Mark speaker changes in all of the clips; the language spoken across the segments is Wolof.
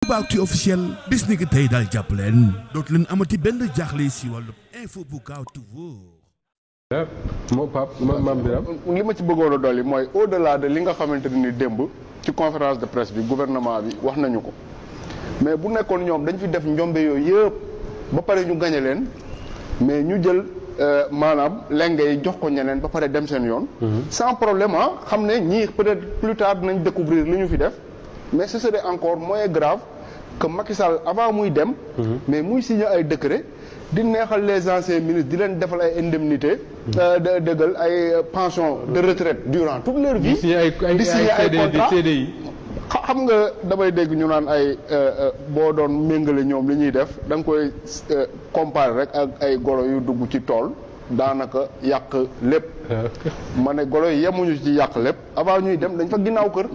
Speaker 1: Aboubacry officiel bis ni ki tey daal jàpp leen dootu leen amati benn jaaxle si wàllu info bu gaaw te wóor.
Speaker 2: moo Pape Mame Birame
Speaker 3: li ma ci bëggoon a dolli mooy au-delà de li nga xamante ni démb ci conférence de presse bi gouvernement bi wax nañu ko mais bu nekkoon ñoom dañ fi def njombe yooyu yëpp ba pare ñu gañe leen mais ñu jël maanaam lenge yi jox ko ñeneen ba pare dem seen yoon. sans problème xam ne ñii peut-être plus tard dinañ découvrir li ñu fi def mais ce serait encore moins grave que Macky Sall avant muy dem. mais muy signé ay décret di neexal les anciens ministres di leen defal ay indemnités. dëggal ay pension de retraite durant toute leur vie. di signé ay contrat xam nga damay dégg ñu naan ay boo doon méngale ñoom li ñuy def da nga koy comparer rek ak ay golo yu dugg ci tool daanaka yàq lépp. ma ne golo yi yemuñu ci yàq lépp avant ñuy dem dañ fa ginnaaw kër.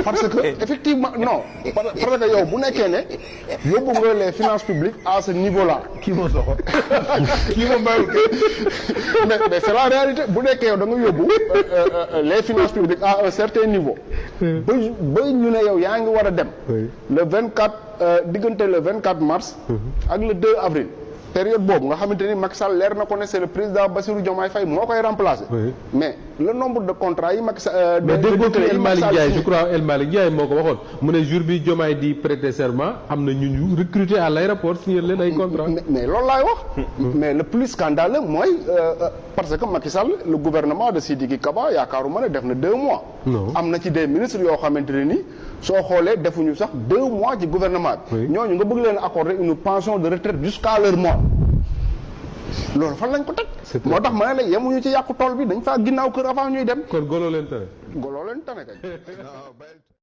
Speaker 3: parce que effectivement non parce que yow bu nekkee ne yóbbu nga les finances publiques à ce niveau là.
Speaker 2: kii moo soxor
Speaker 3: kii moo mayul mais c'est la réalité bu nekkee yow da nga yóbbu les finances publiques à un certain niveau. ba ñu ne yow yaa ngi war a dem. le 24 diggante le 24 mars. ak le 2 avril. période boobu nga xamante ni Macky Sall leer na ko ne c'est le président Bassirou Diomaye Faye moo koy remplacer. mais le nombre de contrats yi Macky Sall.
Speaker 2: mais déggoo fi El Malick Ndiaye je crois El Malick Ndiaye moo ko waxoon mu ne jour bi Diomaye di prêter serment am na ñu recruter à l'aéroport signer leen ay contrats.
Speaker 3: mais loolu laay wax. mais le plus scandaleux mooy parce que Macky Sall le gouvernement de Sidiki Kaba yaakaaruma ne def na 2 mois. am na ci des ministres yoo xamante ne ni soo xoolee defuñu sax 2 mois ci gouvernement bi. ñooñu nga bëgg leen accorder une pension de retraite jusqu'à leur mort. loolu fan lañ ko teg. moo tax ma ne la yemuñu ci yàqu tool bi dañ faa ginnaaw kër avant ñuy dem.
Speaker 2: kon golo leen tane.
Speaker 3: golo leen tane kay.